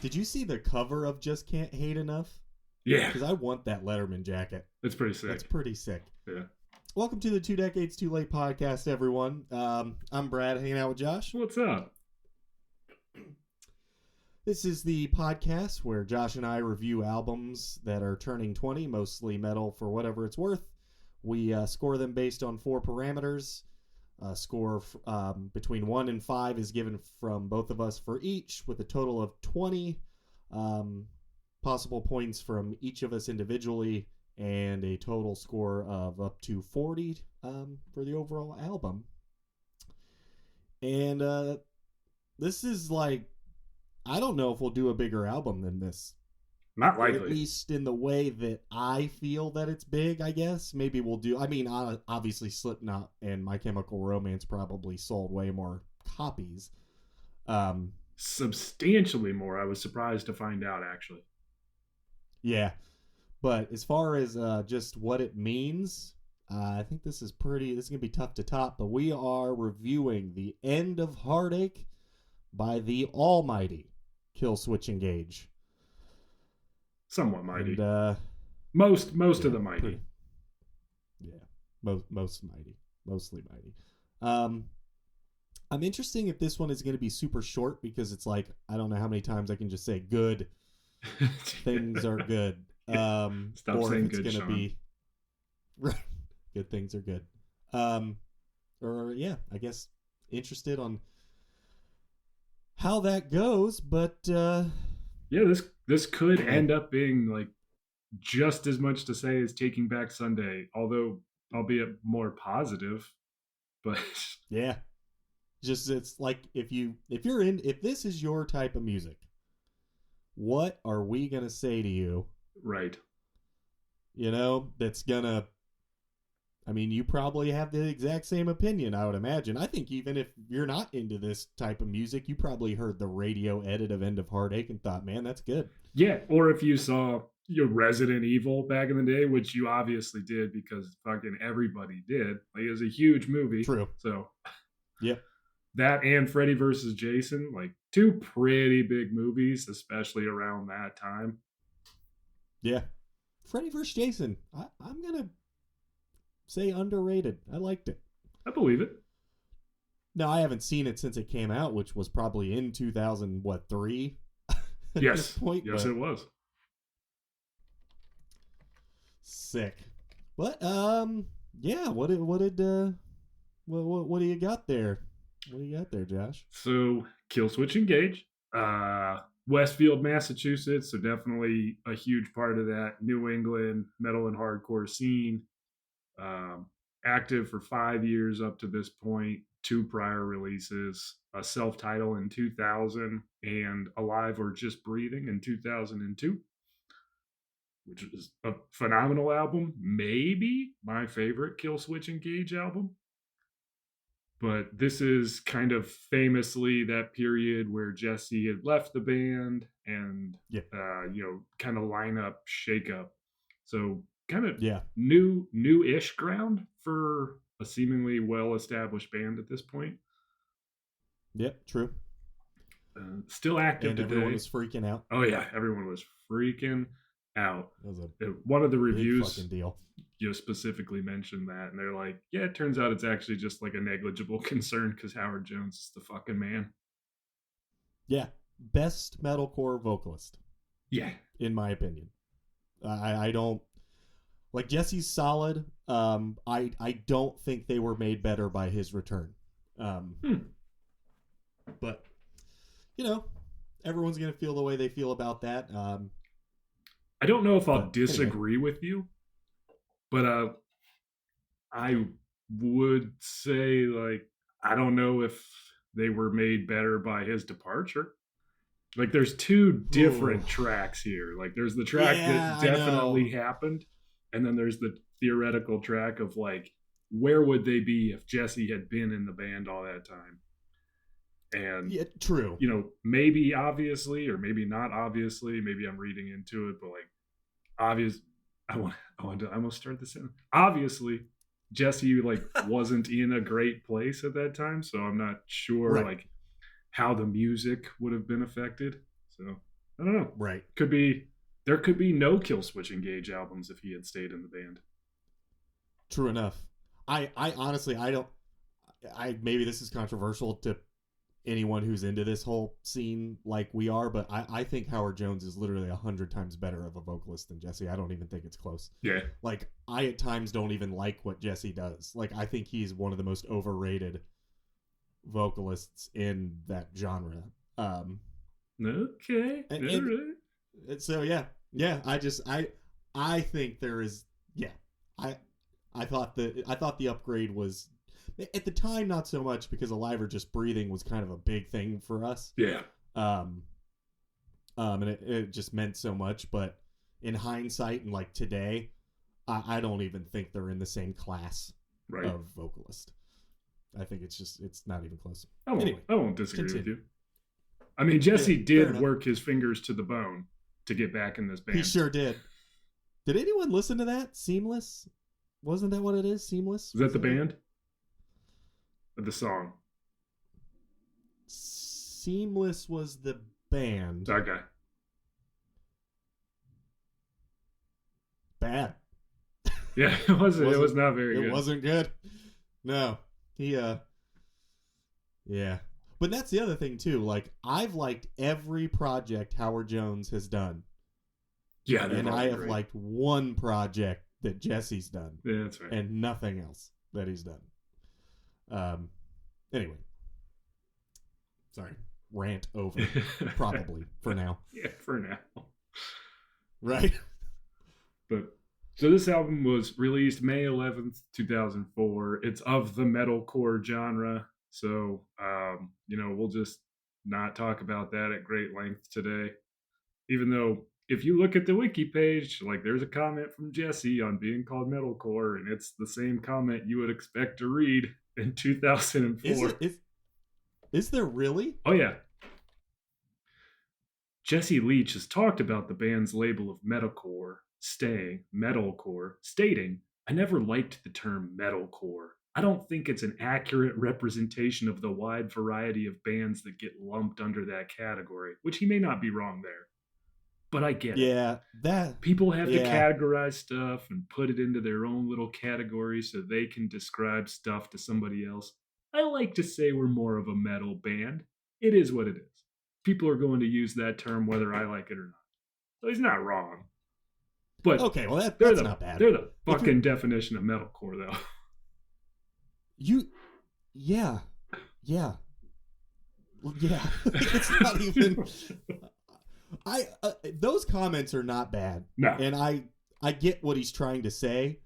Did you see the cover of Just Can't Hate Enough? Yeah. Because I want that Letterman jacket. It's pretty sick. That's pretty sick. Yeah. Welcome to the 2 Decades Too Late podcast, everyone. I'm Brad, hanging out with Josh. What's up? This is the podcast where Josh and I review albums that are turning 20, mostly metal for whatever it's worth. We score them based on 4 parameters. Score between 1 and 5 is given from both of us for each, with a total of 20 possible points from each of us individually, and a total score of up to 40 for the overall album. And this is like, I don't know if we'll do a bigger album than this. Not likely. At least in the way that I feel that it's big, I guess. Maybe we'll do... I mean, obviously Slipknot and My Chemical Romance probably sold way more copies. Substantially more. I was surprised to find out, actually. Yeah. But as far as just what it means, I think this is going to be tough to top. But we are reviewing the End of Heartache by the almighty Killswitch Engage. Somewhat mighty. And, most of the mighty. Most mighty. Mostly mighty. I'm interested if this one is going to be super short, because it's like, I don't know how many times I can just say good. Things are good. Stop or saying if it's good, going to Sean. be good things are good. I guess interested on how that goes, but yeah, this could end up being like just as much to say as Taking Back Sunday, although albeit more positive. But yeah, just it's like if this is your type of music, what are we gonna say to you? Right. That's gonna... I mean, you probably have the exact same opinion, I would imagine. I think even if you're not into this type of music, you probably heard the radio edit of End of Heartache and thought, man, that's good. Yeah, or if you saw your Resident Evil back in the day, which you obviously did because fucking everybody did. Like, it was a huge movie. True. So, yep. That and Freddy vs. Jason, like 2 pretty big movies, especially around that time. Yeah. Freddy vs. Jason, I'm going to say underrated. I liked it. I believe it. No, I haven't seen it since it came out, which was probably in 2003. Yes. Point, yes, it was. Sick. But yeah, what do you got there? What do you got there, Josh? So, Killswitch Engage, Westfield, Massachusetts, so definitely a huge part of that New England metal and hardcore scene. Active for 5 years up to this point, 2 prior releases, a self-title in 2000 and Alive or Just Breathing in 2002, which is a phenomenal album. Maybe my favorite Killswitch Engage album. But this is kind of famously that period where Jesse had left the band and, kind of lineup shakeup. So kind of new-ish ground for a seemingly well-established band at this point. Yep, true. Still active and today. Everyone was freaking out. Oh yeah, everyone was freaking out. That was one of the reviews fucking deal. Specifically mentioned that, and they're like, yeah, it turns out it's actually just like a negligible concern because Howard Jones is the fucking man. Yeah, best metalcore vocalist. Yeah, in my opinion. I don't like Jesse's solid. I don't think they were made better by his return. But everyone's gonna feel the way they feel about that. I don't know if I'll disagree with you, but I would say, like, I don't know if they were made better by his departure. Like, there's 2 different tracks here. Like, there's the track that definitely happened, and then there's the theoretical track of, like, where would they be if Jesse had been in the band all that time? And yeah, true. Maybe obviously, or maybe not obviously. Maybe I'm reading into it, but like, obvious. I want to almost start this in. Obviously, Jesse like wasn't in a great place at that time, so I'm not sure like how the music would have been affected. So I don't know. Right. There could be no Killswitch Engage albums if he had stayed in the band. True enough. I honestly, maybe this is controversial to anyone who's into this whole scene like we are, but I think Howard Jones is literally 100 times better of a vocalist than Jesse. I don't even think it's close. Yeah. Like, I at times don't even like what Jesse does. Like, I think he's one of the most overrated vocalists in that genre. Okay. And so yeah. I think there is I thought the upgrade was, at the time, not so much, because Alive or Just Breathing was kind of a big thing for us. Yeah. And it just meant so much. But in hindsight and like today, I don't even think they're in the same class of vocalist. I think it's not even close. I won't disagree with you. I mean, Jesse did work his fingers to the bone to get back in this band. He sure did. Did anyone listen to that? Seamless? Wasn't that what it is? Seamless? Is that the band? Or the song? Seamless was the band. Okay. Bad. Yeah, it wasn't. It was not very good. It wasn't good. No. Yeah. But that's the other thing too. Like, I've liked every project Howard Jones has done. Yeah, and I have liked one project that Jesse's done. Yeah, that's right. And nothing else that he's done. Anyway. Sorry. Rant over. Probably. For now. Yeah, for now. Right? But so this album was released May 11th, 2004. It's of the metalcore genre. So, we'll just not talk about that at great length today. Even though, if you look at the wiki page, like, there's a comment from Jesse on being called metalcore, and it's the same comment you would expect to read in 2004. Is there really? Oh, yeah. Jesse Leach has talked about the band's label of metalcore, stating, "I never liked the term metalcore. I don't think it's an accurate representation of the wide variety of bands that get lumped under that category," which he may not be wrong there. But I get it. Yeah, that people have to categorize stuff and put it into their own little category so they can describe stuff to somebody else. I like to say we're more of a metal band. It is what it is. People are going to use that term whether I like it or not. So he's not wrong. But okay, well that's not bad. They're the fucking definition of metalcore, though. Yeah. It's not even. Those comments are not bad. No. And I get what he's trying to say.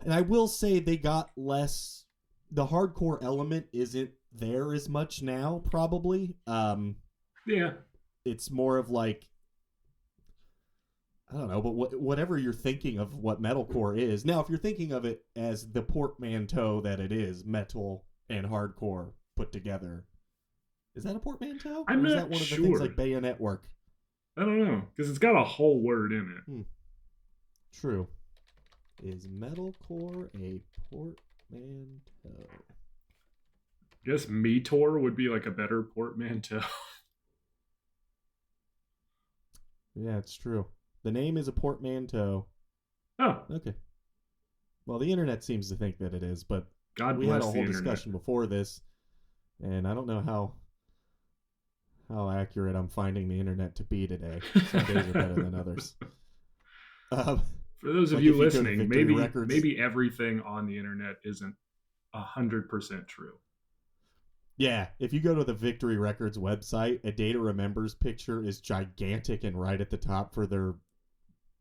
And I will say they got less. The hardcore element isn't there as much now, probably. Yeah. It's more of like, I don't know, but whatever you're thinking of what metalcore is. Now, if you're thinking of it as the portmanteau that it is, metal and hardcore put together, is that a portmanteau? I'm not sure. Is that one of the things like bayonet work? I don't know, because it's got a whole word in it. True. Is metalcore a portmanteau? I guess Meteor would be like a better portmanteau. Yeah, it's true. The name is a portmanteau. Oh. Okay. Well, the internet seems to think that it is, but God we bless had a whole the discussion before this, and I don't know how accurate I'm finding the internet to be today. Some days are better than others. For those of you listening, maybe everything on the internet isn't 100% true. Yeah, if you go to the Victory Records website, A Day to Remember's picture is gigantic and right at the top for their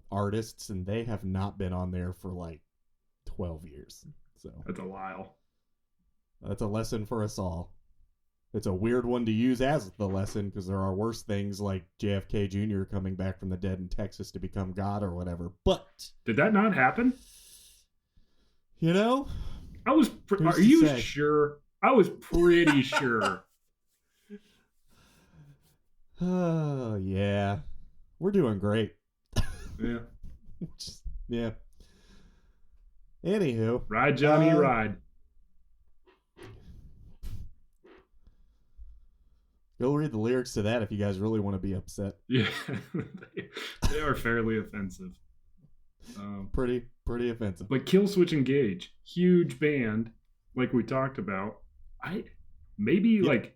artists, and they have not been on there for like 12 years. So that's a while. That's a lesson for us all. It's a weird one to use as the lesson because there are worse things like JFK Jr. coming back from the dead in Texas to become God or whatever. But did that not happen? You know, are you sure? I was pretty sure. Oh, yeah. We're doing great. Yeah. Yeah. Anywho. Ride, Johnny, ride. Go read the lyrics to that if you guys really want to be upset. Yeah, they are fairly offensive. Pretty offensive. But Killswitch Engage, huge band, like we talked about. Maybe like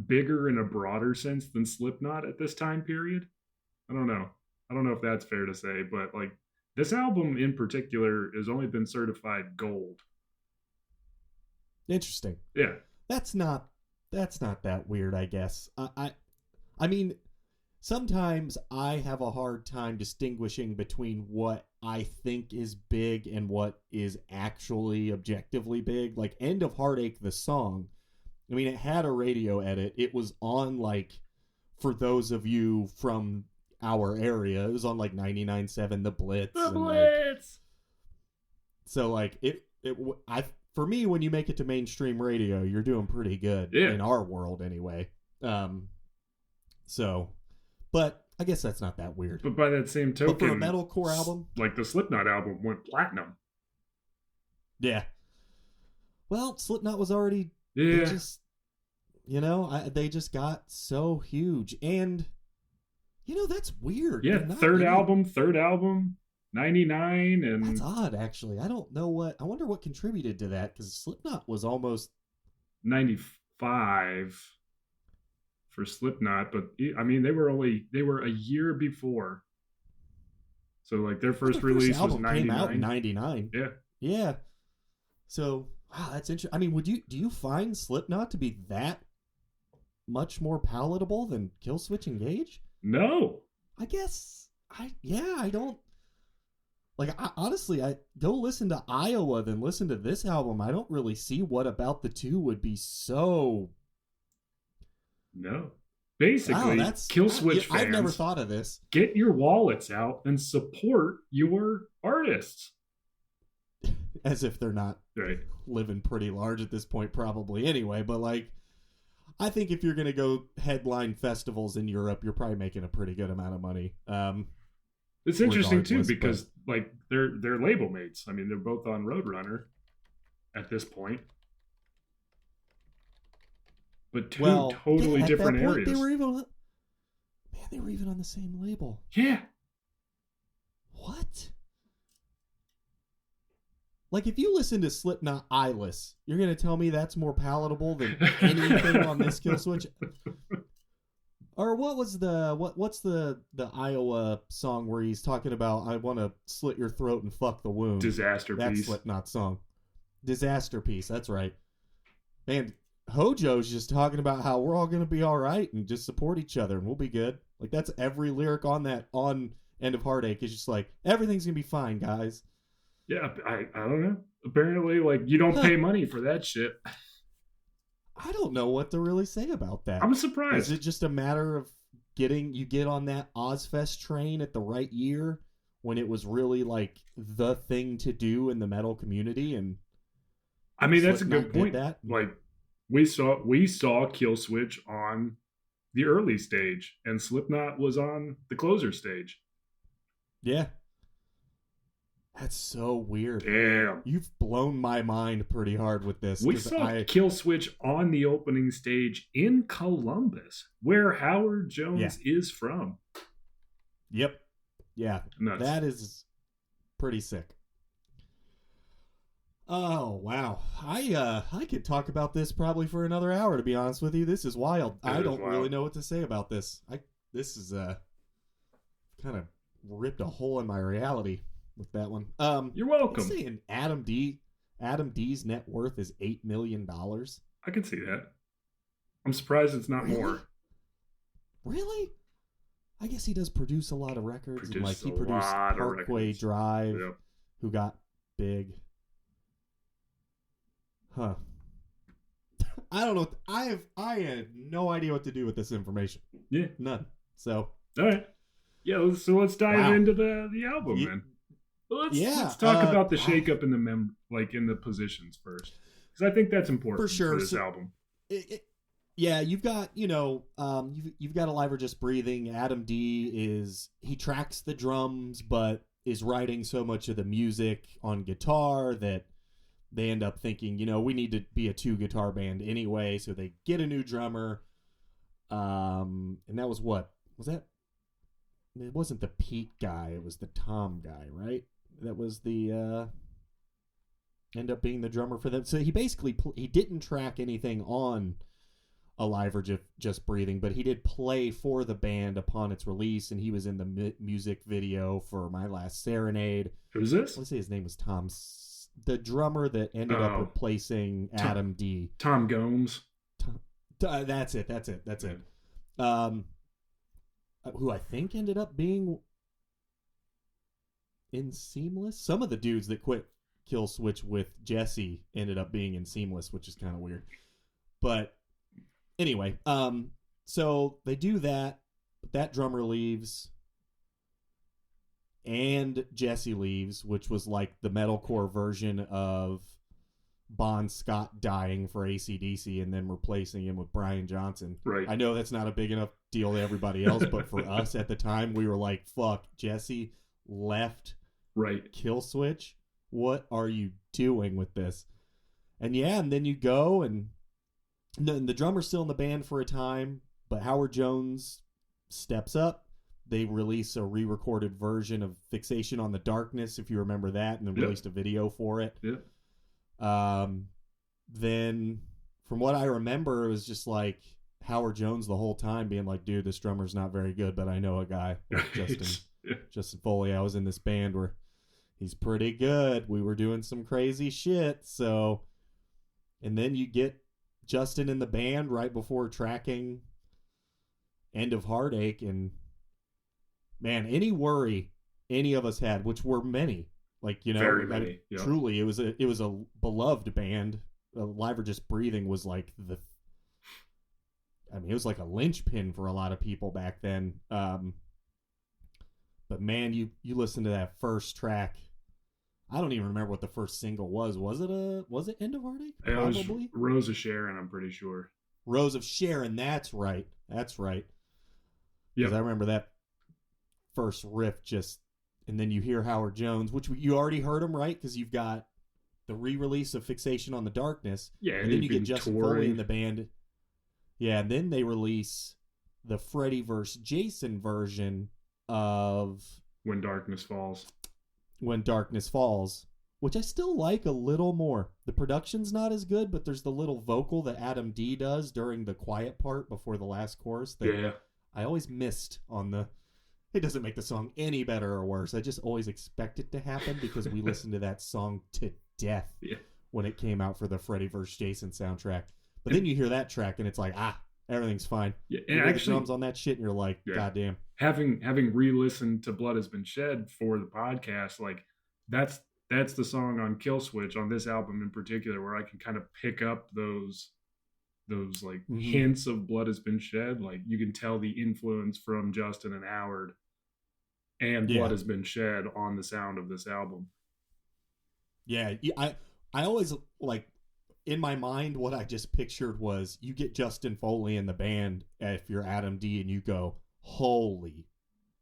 bigger in a broader sense than Slipknot at this time period. I don't know if that's fair to say, but like this album in particular has only been certified gold. Interesting. Yeah. That's not that weird, I guess. I mean, sometimes I have a hard time distinguishing between what I think is big and what is actually objectively big. Like End of Heartache, the song, I mean, it had a radio edit. It was on, like, for those of you from our area, it was on like 99.7 The Blitz. The Blitz! So like for me, when you make it to mainstream radio, you're doing pretty good in our world anyway. But I guess that's not that weird. But by that same token, but for a metalcore album, like the Slipknot album went platinum. Yeah. Well, Slipknot was already they just got so huge, and that's weird. Yeah, third album, 99, and that's odd actually. I don't know I wonder what contributed to that, because Slipknot was almost 95 for Slipknot, but I mean they were a year before. So like their first release was 99. Came out in 99. Yeah. Yeah. So, wow, that's interesting. I mean, do you find Slipknot to be that much more palatable than Killswitch Engage? No. I guess I don't. Like, honestly, I go listen to Iowa than listen to this album. I don't really see what about the two would be so. No. Basically, Killswitch fans, I've never thought of this. Get your wallets out and support your artists. As if they're not right. living pretty large at this point, probably anyway. But like, I think if you're going to go headline festivals in Europe, you're probably making a pretty good amount of money. It's interesting too, because like they're label mates. I mean, they're both on Roadrunner at this point, but totally different areas. They were even on the same label. Yeah. What? Like, if you listen to Slipknot Eyeless, you're going to tell me that's more palatable than anything on this Killswitch? Or what was what's the Iowa song where he's talking about, I want to slit your throat and fuck the wound? Disaster Piece. That's Slipknot song. Disaster Piece, that's right. Man, Hojo's just talking about how we're all going to be all right and just support each other and we'll be good. Like, that's every lyric on End of Heartache is just like, everything's going to be fine, guys. Yeah, I don't know. Apparently, like, you don't pay money for that shit. I don't know what to really say about that. I'm surprised. Is it just a matter of you get on that Ozfest train at the right year when it was really like the thing to do in the metal community? And I mean, that's a good point. Like, we saw Killswitch on the early stage, and Slipknot was on the closer stage. Yeah. That's so weird. Damn. You've blown my mind pretty hard with this. We saw Killswitch on the opening stage in Columbus, where Howard Jones is from. Yep. Yeah. Nuts. That is pretty sick. Oh, wow. I could talk about this probably for another hour, to be honest with you. This is wild. I don't really know what to say about this. This is kind of ripped a hole in my reality with that one. You're welcome. I'm saying Adam D's net worth is $8 million. I can see that. I'm surprised it's not more. Really? I guess he does produce a lot of records. He produced Parkway Drive, who got big. Huh. I don't know. I have no idea what to do with this information. Yeah. None. So. All right. Yeah. Let's dive into the album, man. Let's talk about the shakeup in in the positions first, because I think that's important for sure. For this album. You've got you've got Alive or Just Breathing. Adam D he tracks the drums, but is writing so much of the music on guitar that they end up thinking, we need to be a 2-guitar band anyway, so they get a new drummer. And that was what? Was that? It wasn't the Pete guy. It was the Tom guy, right? That was the end up being the drummer for them. So he basically he didn't track anything on Alive or Just Breathing, but he did play for the band upon its release, and he was in the music video for My Last Serenade. Who's this? Let's say his name was Tom, the drummer that ended up replacing Adam D. Tom Gomes. That's it. Who I think ended up being in Seamless. Some of the dudes that quit Killswitch with Jesse ended up being in Seamless, which is kind of weird. But anyway, so they do that, but that drummer leaves, and Jesse leaves, which was like the metalcore version of Bon Scott dying for AC/DC and then replacing him with Brian Johnson. Right. I know that's not a big enough deal to everybody else, but for us at the time, we were like, fuck, Jesse left Killswitch. What are you doing with this? And and then you go, and the drummer's still in the band for a time, but Howard Jones steps up. They release a re-recorded version of Fixation on the Darkness, if you remember that, and then released a video for it. Yeah. Then from what I remember, it was just like Howard Jones the whole time being like, dude, this drummer's not very good, but I know a guy like Justin Foley. I was in this band where he's pretty good. We were doing some crazy shit. So, and then you get Justin in the band right before tracking End of Heartache, and man, any worry any of us had, which were many, like, you know, very many. Yep. Truly, it was a beloved band. Alive or Just Breathing was like it was like a linchpin for a lot of people back then. But man, you listen to that first track. I don't even remember what the first single was. Was it End of Heartache? Probably. It was Rose of Sharon, I'm pretty sure. Rose of Sharon, that's right. Because I remember that first riff just, and then you hear Howard Jones, which you already heard him, right? Because you've got the re-release of Fixation on the Darkness. Yeah, and then you get Justin Foley in the band. Yeah, and then they release the Freddy vs. Jason version of When Darkness Falls. When Darkness Falls, which I still like a little more. The production's not as good, but there's the little vocal that Adam D does during the quiet part before the last chorus that I always missed on the... It doesn't make the song any better or worse. I just always expect it to happen because we listened to that song to death when it came out for the Freddy vs. Jason soundtrack. But then you hear that track and it's like, everything's fine. Yeah, and you hear the drums on that shit and you're like, goddamn. Having re-listened to Blood Has Been Shed for the podcast, like that's the song on Killswitch on this album in particular where I can kind of pick up those like hints of Blood Has Been Shed. Like you can tell the influence from Justin and Howard and Blood Has Been Shed on the sound of this album. Yeah, I always, like, in my mind, what I just pictured was you get Justin Foley in the band if you're Adam D and you go, holy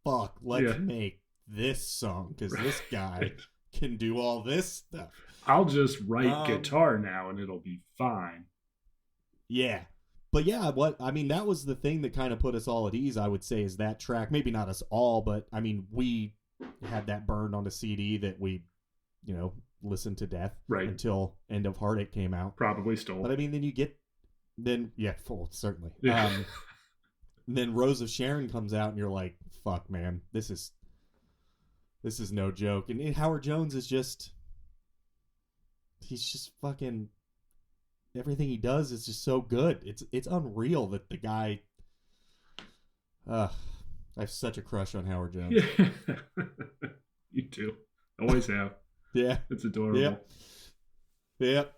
fuck, let's make this song because this guy can do all this stuff. I'll just write guitar now and it'll be fine. Yeah. But yeah, that was the thing that kind of put us all at ease, I would say, is that track. Maybe not us all, but I mean, we had that burned on a CD that we, listened to death until End of Heartache came out. Probably stole. But I mean, certainly. Then Rose of Sharon comes out and you're like, fuck, man, this is no joke. And Howard Jones is he's just fucking, everything he does is just so good. It's unreal that the guy, I have such a crush on Howard Jones. Yeah. You too. Always have. Yeah. It's adorable. Yep.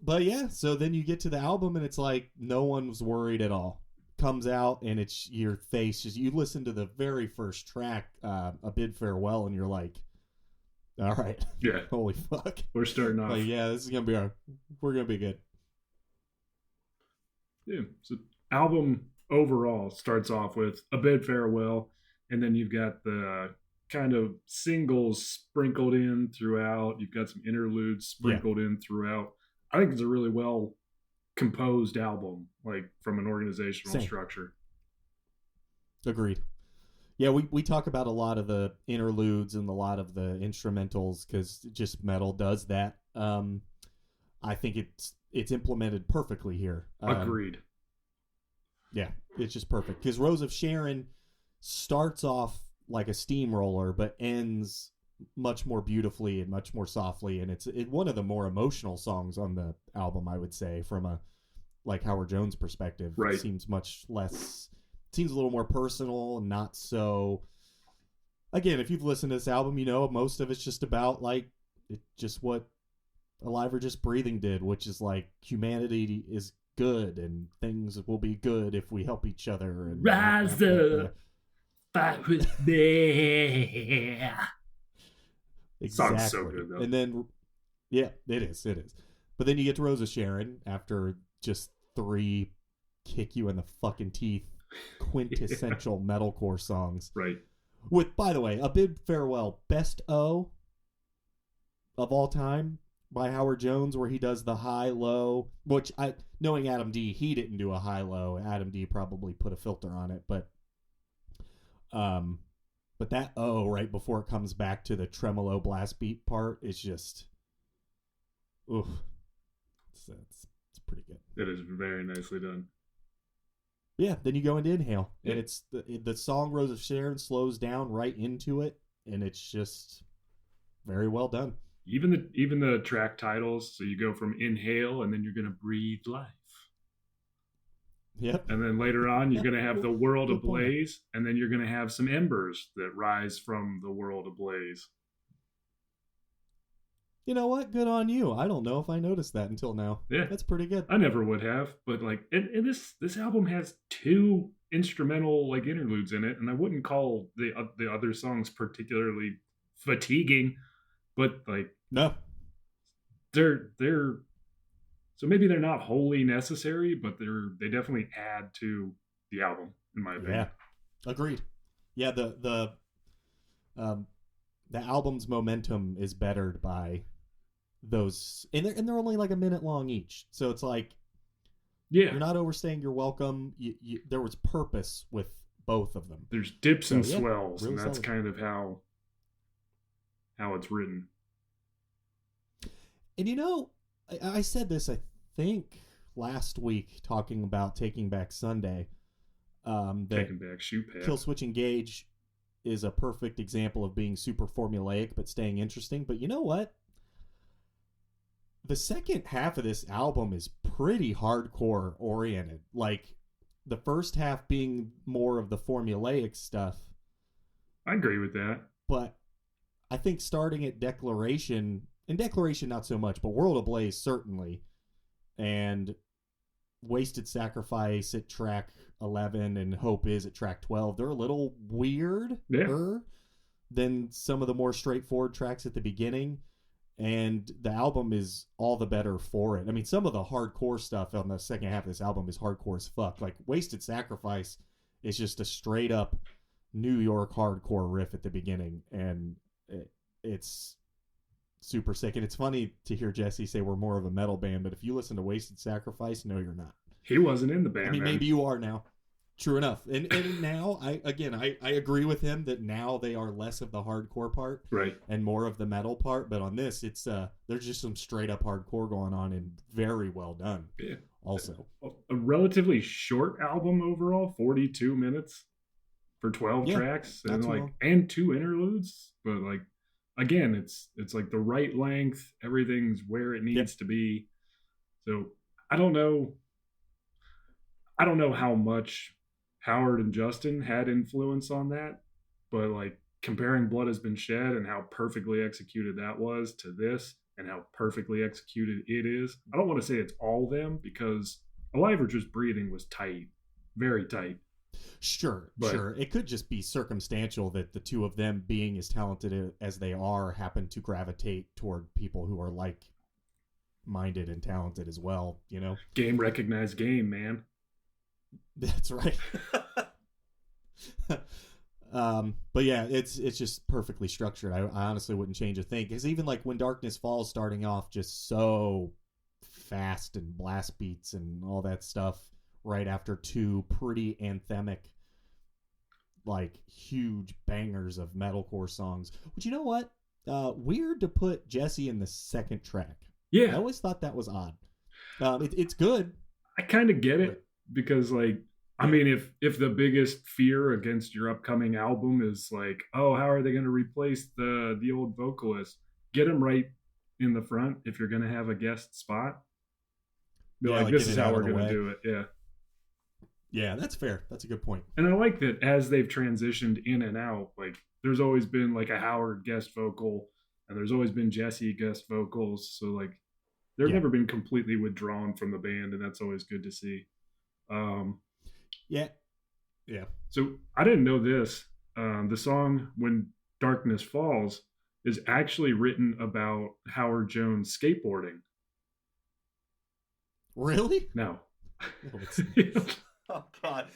But yeah, so then you get to the album and it's like no one was worried at all. Comes out and it's your face. You listen to the very first track, A Bid Farewell, and you're like, all right. Yeah. Holy fuck. We're starting off. Like, yeah, this is going to be we're going to be good. Yeah. So album overall starts off with A Bid Farewell, and then you've got the kind of singles sprinkled in throughout. You've got some interludes sprinkled in throughout. I think it's a really well composed album, like from an organizational structure. Agreed. Yeah, we talk about a lot of the interludes and a lot of the instrumentals because just metal does that. I think it's implemented perfectly here. Agreed. Yeah, it's just perfect because Rose of Sharon starts off like a steamroller but ends much more beautifully and much more softly, and it's one of the more emotional songs on the album, I would say, from a like Howard Jones perspective. Right. It seems a little more personal and not so. Again, if you've listened to this album, you know most of it's just about like just what Alive or Just Breathing did, which is like humanity is good and things will be good if we help each other and rise up, fight with me. Exactly. Sounds so good though. And then yeah, it is. But then you get to Rose of Sharon after just 3 kick you in the fucking teeth quintessential metalcore songs. Right. With, by the way, A Bid Farewell, best O of all time by Howard Jones, where he does the high-low, which, knowing Adam D, he didn't do a high-low. Adam D probably put a filter on it, but that O right before it comes back to the tremolo blast beat part is just, oof, it's pretty good. It is very nicely done. Yeah, then you go into Inhale, and it's the song Rose of Sharon slows down right into it, and it's just very well done. Even the track titles, so you go from Inhale, and then you're going to breathe life. Yep. And then later on, you're going to have the world ablaze, and then you're going to have some embers that rise from the world ablaze. You know what? Good on you. I don't know if I noticed that until now. Yeah. That's pretty good. I never would have, but like, and this album has 2 instrumental like interludes in it, and I wouldn't call the other songs particularly fatiguing, but like no, they're so maybe they're not wholly necessary, but they definitely add to the album in my opinion. Yeah, agreed. Yeah, the album's momentum is bettered by those, and they're only like a minute long each, so it's like, yeah, you're not overstaying your welcome. There was purpose with both of them. There's dips and swells, and that's solid. kind of how it's written. And you know, I said this, I think last week, talking about Taking Back Sunday. Taking Back Shoe Pad. Killswitch Engage is a perfect example of being super formulaic but staying interesting. But you know what? The second half of this album is pretty hardcore oriented. Like, the first half being more of the formulaic stuff. I agree with that. But I think starting at Declaration, and Declaration not so much, but World Ablaze certainly, and Wasted Sacrifice at track 11 and Hope Is at track 12, they're a little weirder than some of the more straightforward tracks at the beginning. And the album is all the better for it. I mean, some of the hardcore stuff on the second half of this album is hardcore as fuck. Like, Wasted Sacrifice is just a straight up New York hardcore riff at the beginning. And it's super sick. And it's funny to hear Jesse say we're more of a metal band, but if you listen to Wasted Sacrifice, no, you're not. He wasn't in the band. I mean, maybe you are now. True enough. And now, I agree with him that now they are less of the hardcore part, right, and more of the metal part. But on this, it's there's just some straight up hardcore going on, and very well done. Yeah. Also, a relatively short album overall, 42 minutes for 12 tracks, and and 2 interludes. But like, again, it's like the right length. Everything's where it needs to be. So I don't know how much Howard and Justin had influence on that, but like comparing Blood Has Been Shed and how perfectly executed that was to this and how perfectly executed it is, I don't want to say it's all them, because Alive or Just Breathing was tight, very tight. Sure. It could just be circumstantial that the two of them, being as talented as they are, happen to gravitate toward people who are like-minded and talented as well, you know? Game recognized game, man. That's right. But yeah, it's just perfectly structured. I honestly wouldn't change a thing, because even like When Darkness Falls starting off just so fast and blast beats and all that stuff right after 2 pretty anthemic like huge bangers of metalcore songs. But you know what? Weird to put Jesse in the second track. Yeah, I always thought that was odd. It's good. I kind of get it because, like, I mean, if the biggest fear against your upcoming album is like, oh, how are they going to replace the old vocalist? Get him right in the front if you're going to have a guest spot. Be like, this is how we're going to do it. Yeah. Yeah, that's fair. That's a good point. And I like that as they've transitioned in and out, like there's always been like a Howard guest vocal and there's always been Jesse guest vocals. So like they've never been completely withdrawn from the band, and that's always good to see. Yeah. So I didn't know this. The song When Darkness Falls is actually written about Howard Jones skateboarding. Really? No. Oh God!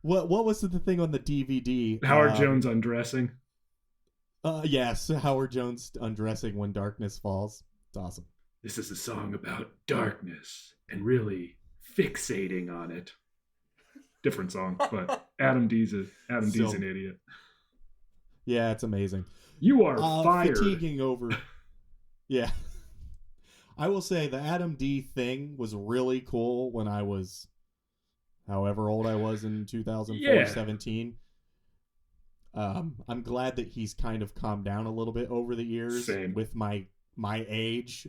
What was the thing on the DVD? Howard Jones undressing. Yes, Howard Jones undressing when darkness falls. It's awesome. This is a song about darkness and really fixating on it. Different song, but Adam D's an idiot. Yeah, it's amazing. You are fired. Fatiguing over. Yeah. I will say the Adam D thing was really cool when I was however old I was in 2004, 17. I'm glad that he's kind of calmed down a little bit over the years. Same. With my age,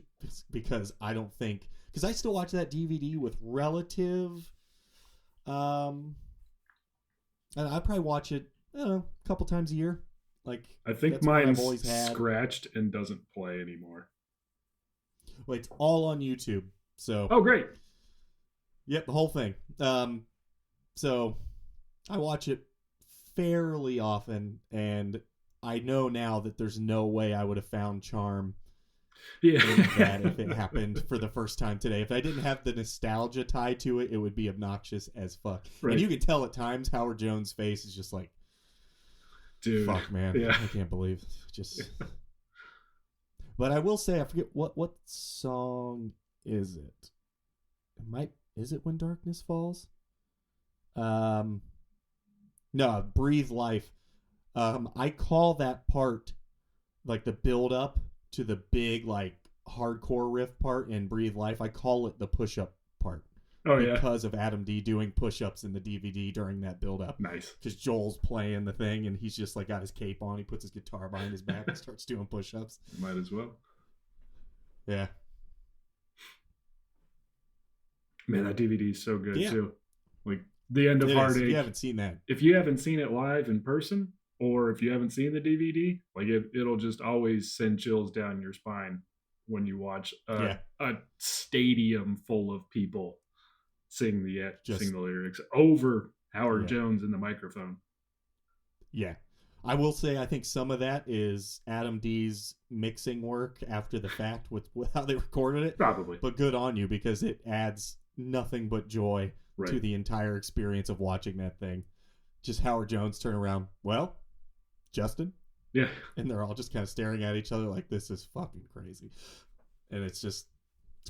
because I don't think, because I still watch that DVD with relative and I probably watch it a couple times a year. Like, I think mine's scratched and doesn't play anymore. Well, it's all on YouTube. So oh, great. Yep, the whole thing. So I watch it fairly often, and I know now that there's no way I would have found charm in that if it happened for the first time today. If I didn't have the nostalgia tied to it, it would be obnoxious as fuck. Right. And you can tell at times Howard Jones' face is just like, dude, fuck, man. Yeah. I can't believe just. But I will say, I forget what song is it? Is it When Darkness Falls? No, Breathe Life. I call that part like the build up to the big like hardcore riff part in Breathe Life. I call it the push up part. Oh, because of Adam D doing push-ups in the DVD during that build-up. Nice. Because Joel's playing the thing, and he's just like got his cape on. He puts his guitar behind his back and starts doing push-ups. Might as well. Yeah. Man, that DVD is so good too. Like the End of Heartache. If you haven't seen that, if you haven't seen it live in person, or if you haven't seen the DVD, like it'll just always send chills down your spine when you watch a stadium full of people sing the lyrics over Howard Jones in the microphone. Yeah. I will say I think some of that is Adam D's mixing work after the fact with how they recorded it. Probably. But good on you, because it adds nothing but joy to the entire experience of watching that thing. Just Howard Jones turn around, well, Justin? Yeah. And they're all just kind of staring at each other like, this is fucking crazy. And it's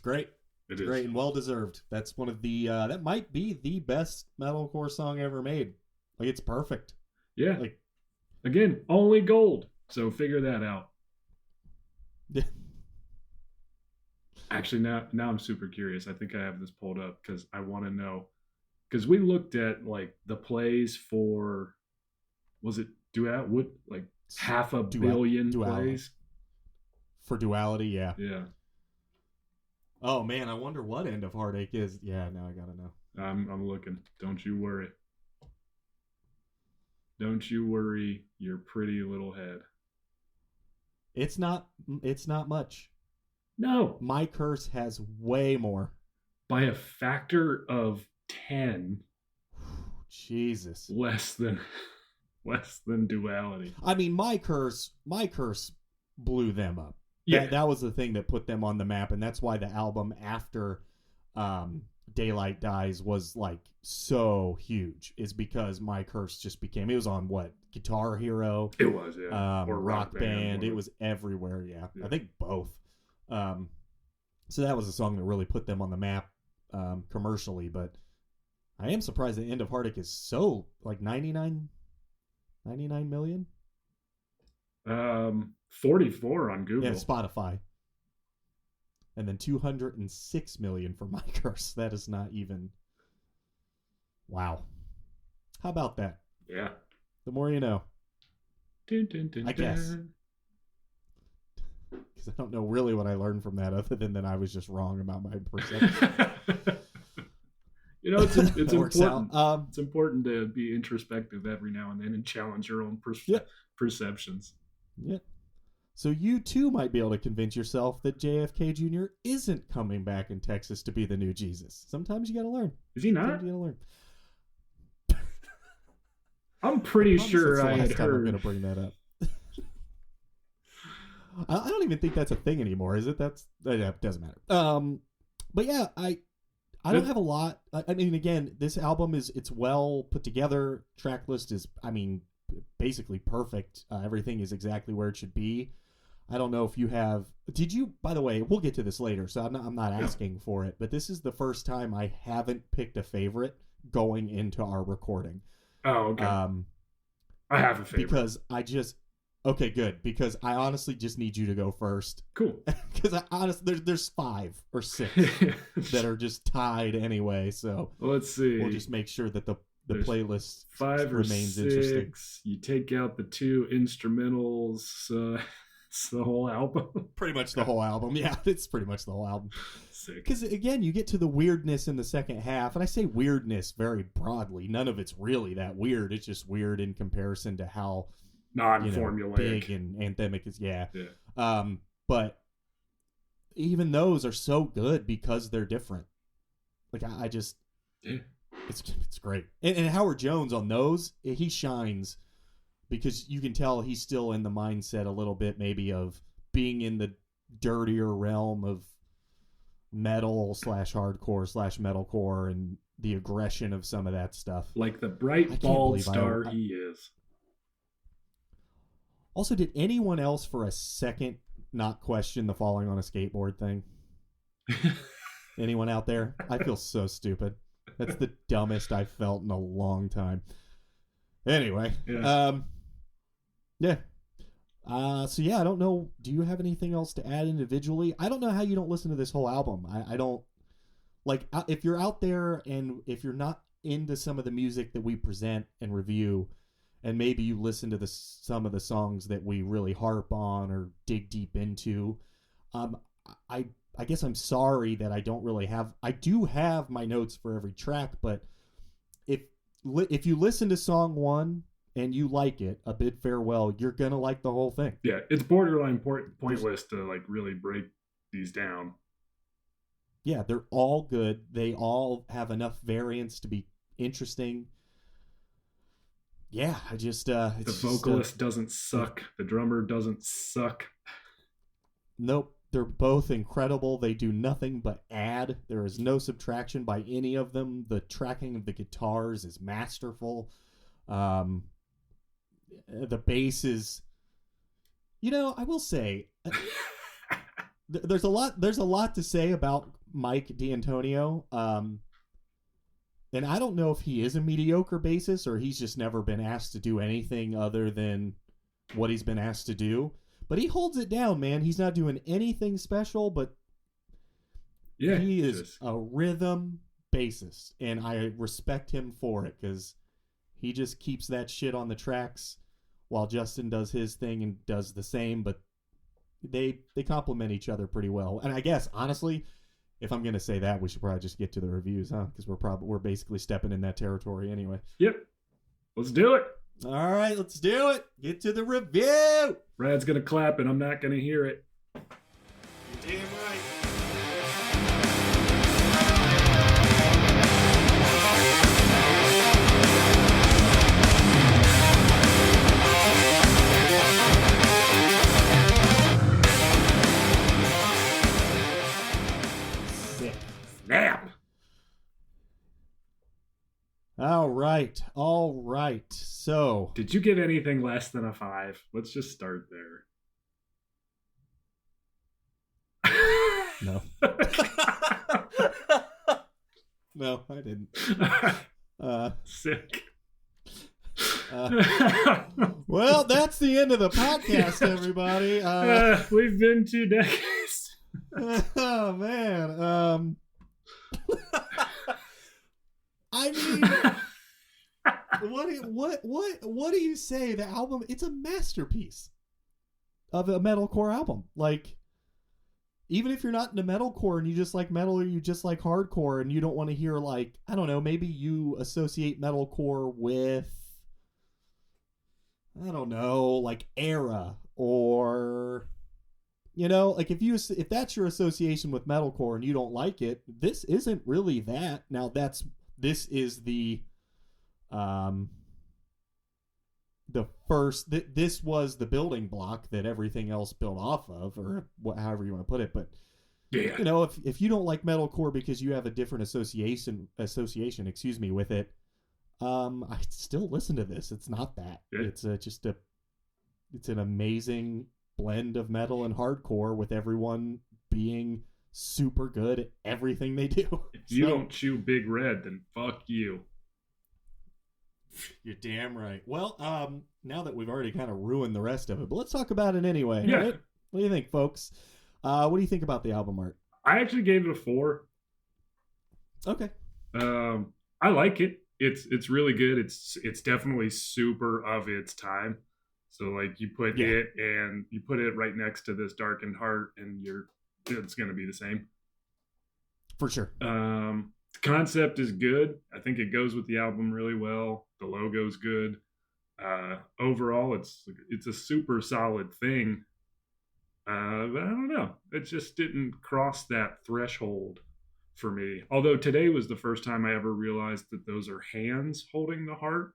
great. It's great and well deserved. That's one of the that might be the best metalcore song ever made. Like, it's perfect. Yeah. Like, again, only gold. So figure that out. Actually, now I'm super curious. I think I have this pulled up because I want to know. Because we looked at like the plays for, was it Duality? Like 500 million plays for Duality. Yeah. Yeah. Oh man, I wonder what End of Heartache is. Yeah, now I gotta know. I'm looking. Don't you worry. Don't you worry your pretty little head. It's not much. No. My Curse has way more. By a factor of 10. Jesus. Less than Duality. I mean, My Curse blew them up. Yeah. That was the thing that put them on the map, and that's why the album after Daylight Dies was like so huge, is because My Curse just became, it was on what, Guitar Hero? It was, yeah. Or Rock Band. It was everywhere, yeah. I think both. So that was a song that really put them on the map commercially, but I am surprised the End of Heartache is so like 99 99 million? 44 on Google. Yeah, Spotify. And then 206 million for My Curse. That is not even... Wow. How about that? Yeah. The more you know. Dun, dun, dun, I guess. Because I don't know really what I learned from that other than that I was just wrong about my perception. You know, it's important. Out. It's important to be introspective every now and then and challenge your own perceptions. Yeah. So you too might be able to convince yourself that JFK Jr. isn't coming back in Texas to be the new Jesus. Sometimes you got to learn. Is he not? Sometimes you got to learn. I'm pretty sure I had heard. I'm going to bring that up. I don't even think that's a thing anymore, is it? That doesn't matter. But yeah, I don't have a lot. I mean, again, this album it's well put together. Track list is, I mean, basically perfect. Everything is exactly where it should be. I don't know if you have. Did you? By the way, we'll get to this later, so I'm not asking for it. But this is the first time I haven't picked a favorite going into our recording. Oh, okay. I have a favorite because I just. Okay, good. Because I honestly just need you to go first. Cool. Because there's 5 or 6 that are just tied anyway. So let's see. We'll just make sure that the playlist 5 remains or 6. Interesting. You take out the 2 instrumentals. It's the whole album. Pretty much the whole album. Yeah, it's pretty much the whole album. Sick. Because again, you get to the weirdness in the second half, and I say weirdness very broadly. None of it's really that weird. It's just weird in comparison to how non-formulaic, big and anthemic is. Yeah. But even those are so good because they're different. Like I just, it's great. And Howard Jones on those, he shines because you can tell he's still in the mindset a little bit maybe of being in the dirtier realm of metal / hardcore / metalcore and the aggression of some of that stuff. Like the bright bald star he is. Also, did anyone else for a second not question the falling on a skateboard thing? Anyone out there? I feel so stupid. That's the dumbest I've felt in a long time. Anyway. Yeah. So yeah, I don't know. Do you have anything else to add individually? I don't know how you don't listen to this whole album. I don't like if you're out there and if you're not into some of the music that we present and review, and maybe you listen to some of the songs that we really harp on or dig deep into. I guess I'm sorry that I don't really have. I do have my notes for every track, but if you listen to song 1 and you like it, A Bid Farewell, you're gonna like the whole thing. Yeah, it's borderline pointless to like really break these down. Yeah, they're all good. They all have enough variance to be interesting. Yeah, I just the vocalist doesn't suck. The drummer doesn't suck. Nope, they're both incredible. They do nothing but add. There is no subtraction by any of them. The tracking of the guitars is masterful. The bass is, I will say, there's a lot to say about Mike D'Antonio. And I don't know if he is a mediocre bassist or he's just never been asked to do anything other than what he's been asked to do. But he holds it down, man. He's not doing anything special, but he is a rhythm bassist. And I respect him for it because he just keeps that shit on the tracks while Justin does his thing and does the same. But they complement each other pretty well. And I guess, honestly, if I'm going to say that, we should probably just get to the reviews, huh? Because we're basically stepping in that territory anyway. Yep. Let's do it. All right, let's do it. Get to the review. Brad's going to clap and I'm not going to hear it. You're damn right. Snap. All right. So, did you give anything less than a 5? Let's just start there. No. No, I didn't. Sick. Well, that's the end of the podcast, everybody. We've been 2 decades. Oh man. I mean, what do you say? The album, it's a masterpiece of a metalcore album. Like, even if you're not into metalcore and you just like metal or you just like hardcore and you don't want to hear, like, I don't know, maybe you associate metalcore with, I don't know, like Era, or, you know, like if that's your association with metalcore and you don't like it, this isn't really that. Now this is the first, this was the building block that everything else built off of, or however you want to put it. But yeah, you know, if you don't like metalcore because you have a different association, with it, I still listen to this. It's not that. Yeah. It's an amazing blend of metal and hardcore with everyone being super good at everything they do. If you don't chew Big Red, then fuck you. You're damn right. Well, now that we've already kind of ruined the rest of it, but let's talk about it anyway. Yeah. Right? What do you think, folks? What do you think about the album art? I actually gave it a 4. Okay. I like it. It's really good. It's definitely super of its time. So like you put it and you put it right next to this Darkened Heart, and it's going to be the same. For sure. The concept is good. I think it goes with the album really well. The logo's good. Overall, it's a super solid thing. But I don't know. It just didn't cross that threshold for me. Although today was the first time I ever realized that those are hands holding the heart.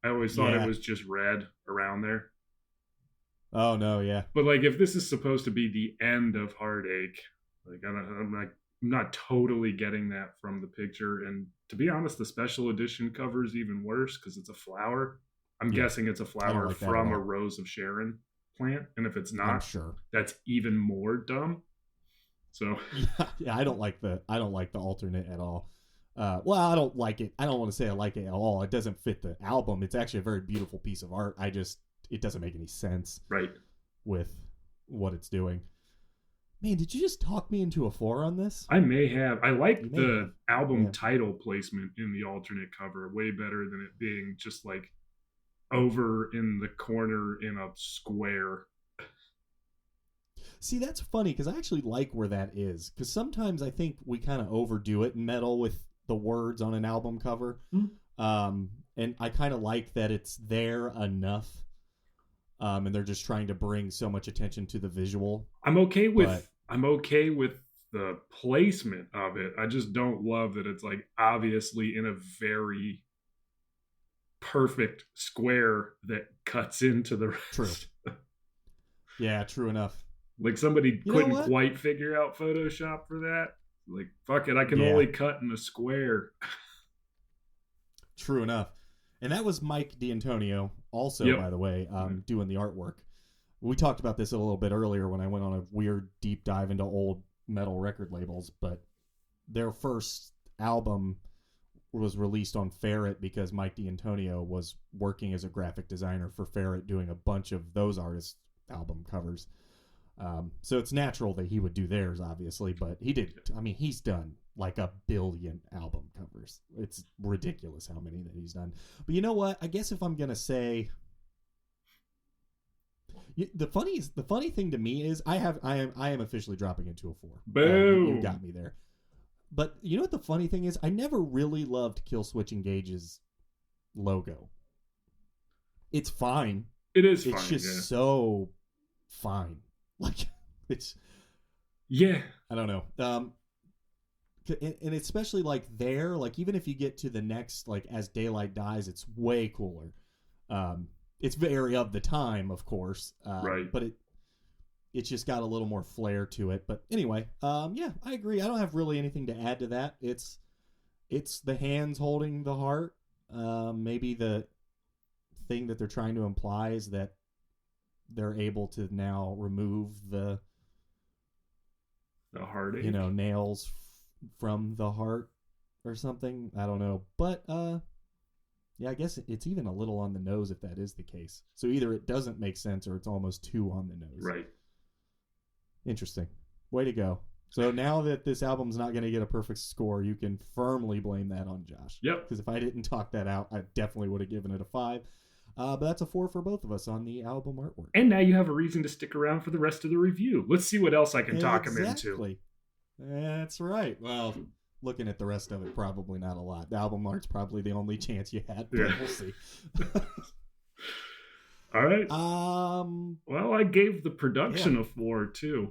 I always thought it was just red around there. Oh no, yeah. But like, if this is supposed to be the end of Heartache, like I'm not totally getting that from the picture. And to be honest, the special edition cover is even worse because it's a flower. I'm guessing it's a flower from a Rose of Sharon plant, and if it's not, I'm sure that's even more dumb. So yeah, I don't like the alternate at all. Well, I don't like it. I don't want to say I like it at all. It doesn't fit the album. It's actually a very beautiful piece of art. It doesn't make any sense, right, with what it's doing. Man, did you just talk me into a 4 on this? I may have. I like the album title placement in the alternate cover way better than it being just like over in the corner in a square. See, that's funny because I actually like where that is, because sometimes I think we kind of overdo it in metal with the words on an album cover. And I kind of like that it's there enough, and they're just trying to bring so much attention to the visual. I'm okay with the placement of it. I just don't love that it's like obviously in a very perfect square that cuts into the rest. True. Yeah, true enough. Like somebody couldn't quite figure out Photoshop for that. Like, fuck it, I can only cut in a square. True enough. And that was Mike D'Antonio, also, by the way, doing the artwork. We talked about this a little bit earlier when I went on a weird deep dive into old metal record labels, but their first album was released on Ferret because Mike D'Antonio was working as a graphic designer for Ferret, doing a bunch of those artists' album covers. So it's natural that he would do theirs, obviously, but he did. I mean, he's done like 1 billion album covers. It's ridiculous how many that he's done. But you know what? I guess if I'm gonna say, the funny thing to me is I am officially dropping into a 4. Boom! You got me there. But you know what the funny thing is? I never really loved Killswitch Engage's logo. It's fine. It is fine. It's just so fine. Like, it's... Yeah. I don't know. And especially, like, there, like, even if you get to the next, like, As Daylight Dies, it's way cooler. It's very of the time, of course. Right. But it's just got a little more flair to it. But anyway, yeah, I agree. I don't have really anything to add to that. It's the hands holding the heart. Maybe the thing that they're trying to imply is that they're able to now remove the heartache, nails from the heart or something. I don't know. But Yeah, I guess it's even a little on the nose if that is the case. So either it doesn't make sense or it's almost too on the nose. Right. Interesting. Way to go. So now that this album's not going to get a perfect score, you can firmly blame that on Josh. Yep. Because if I didn't talk that out, I definitely would have given it a 5. But that's a 4 for both of us on the album artwork. And now you have a reason to stick around for the rest of the review. Let's see what else I can talk him into. Exactly. That's right. Well, looking at the rest of it, probably not a lot. The album art's probably the only chance you had, but we'll see. All right. Well, I gave the production a 4 too.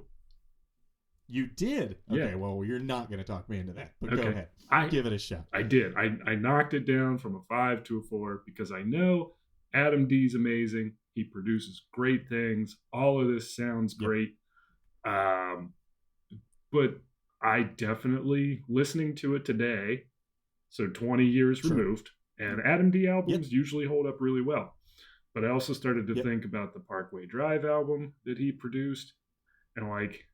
You did? Okay, Yeah. well, you're not going to talk me into that, but Okay. go ahead. Give it a shot. I did. I knocked it down from a 5 to a 4 because I know Adam D's amazing. He produces great things. All of this sounds great. But I definitely, listening to it today, so 20 years removed, and Adam D albums usually hold up really well. But I also started to think about the Parkway Drive album that he produced, and like,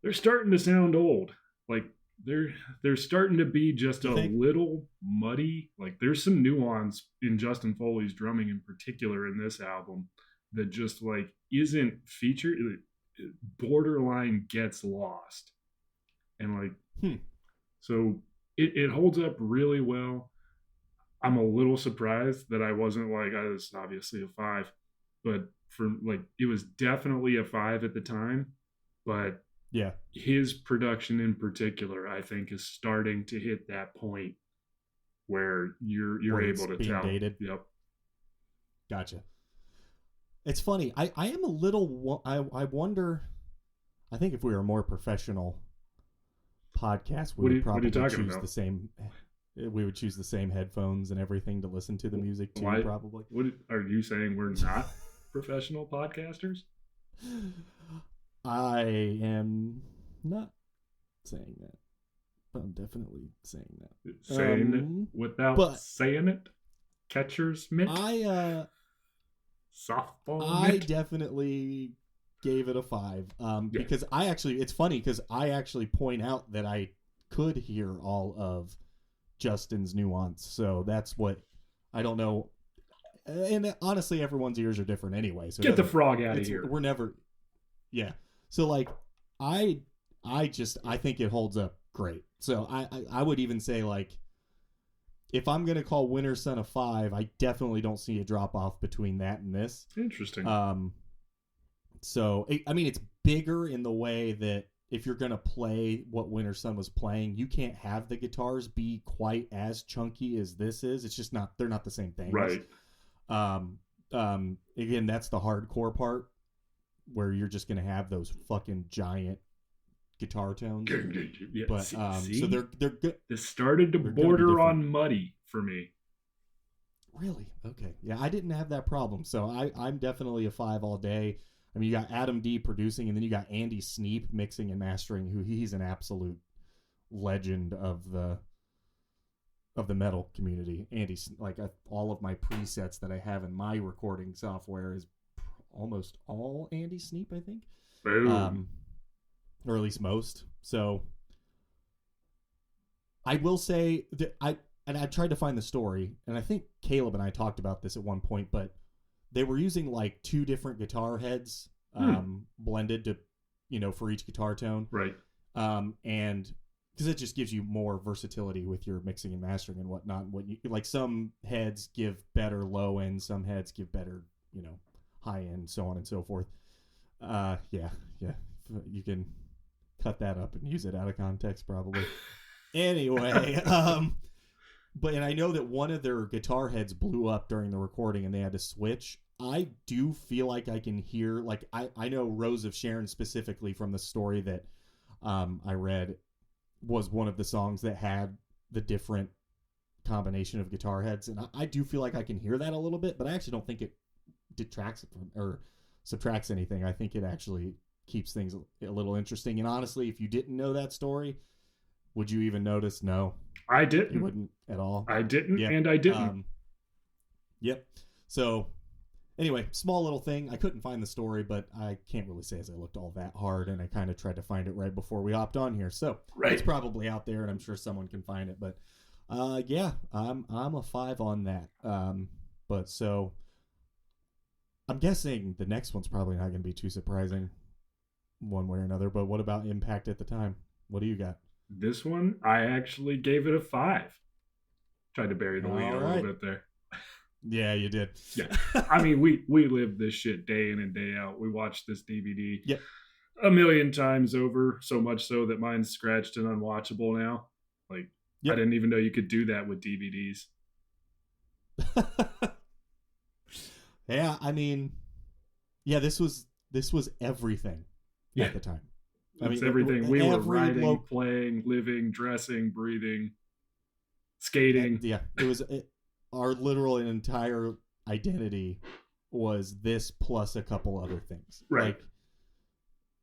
they're starting to sound old. Like they're starting to be just a little muddy. Like there's some nuance in Justin Foley's drumming in particular in this album that just like isn't featured. It borderline gets lost. And like so it holds up really well. I'm a little surprised that I wasn't like, oh, this is obviously a 5. But for like it was definitely a 5 at the time. But yeah, his production in particular, I think, is starting to hit that point where you're able to tell. Dated. Yep. Gotcha. It's funny. I am a little. I wonder. I think if we were a more professional podcast, we would probably choose the same. We would choose the same headphones and everything to listen to the music too. Probably. What are you saying? We're not professional podcasters? I am not saying that, but I'm definitely saying that. Saying it without saying it? Catcher's mitt? Softball mitt? I definitely gave it a 5 because it's funny because I actually point out that I could hear all of Justin's nuance. So that's what, I don't know. And honestly, everyone's ears are different anyway. So get the frog out of here. We're never... Yeah. So like I think it holds up great. So I would even say like if I'm gonna call Winter Sun a 5, I definitely don't see a drop off between that and this. Interesting. So I mean it's bigger in the way that if you're gonna play what Winter Sun was playing, you can't have the guitars be quite as chunky as this is. It's just not, they're not the same thing. Right. Again, that's the hardcore part, where you're just going to have those fucking giant guitar tones. Yeah, but so they're good. This started to border on muddy for me. Really? Okay. Yeah, I didn't have that problem. So I'm definitely a 5 all day. I mean, you got Adam D producing, and then you got Andy Sneap mixing and mastering, who he's an absolute legend of the metal community. Andy, like all of my presets that I have in my recording software is almost all Andy Sneap, I think. Boom. Or at least most. So I will say that I tried to find the story, and I think Caleb and I talked about this at one point, but they were using like 2 different guitar heads blended to, for each guitar tone. Right. And because it just gives you more versatility with your mixing and mastering and whatnot. What you like, some heads give better low end, some heads give better, high end, so on and so forth. Yeah, you can cut that up and use it out of context probably. Anyway, but and I know that one of their guitar heads blew up during the recording and they had to switch. I do feel like I can hear, like I know Rose of Sharon specifically from the story that I read was one of the songs that had the different combination of guitar heads, and I do feel like I can hear that a little bit, but I actually don't think it detracts from or subtracts anything. I think it actually keeps things a little interesting. And honestly, if you didn't know that story, would you even notice? No, I didn't. You wouldn't at all. I didn't, and I didn't. Yep. So anyway, small little thing. I couldn't find the story, but I can't really say as I looked all that hard, and I kind of tried to find it right before we hopped on here. So It's probably out there, and I'm sure someone can find it. But Yeah, I'm a 5 on that. But so I'm guessing the next one's probably not going to be too surprising one way or another. But what about impact at the time? What do you got? This one, I actually gave it a 5. Tried to bury the lead a little bit there. Yeah, you did. Yeah. I mean, we live this shit day in and day out. We watch this DVD a million times over, so much so that mine's scratched and unwatchable now. Like, I didn't even know you could do that with DVDs. Yeah, I mean, yeah, this was everything at the time. It's everything. We were writing, playing, living, dressing, breathing, skating. Yeah, it was our literal and entire identity was this plus a couple other things. Right. Like,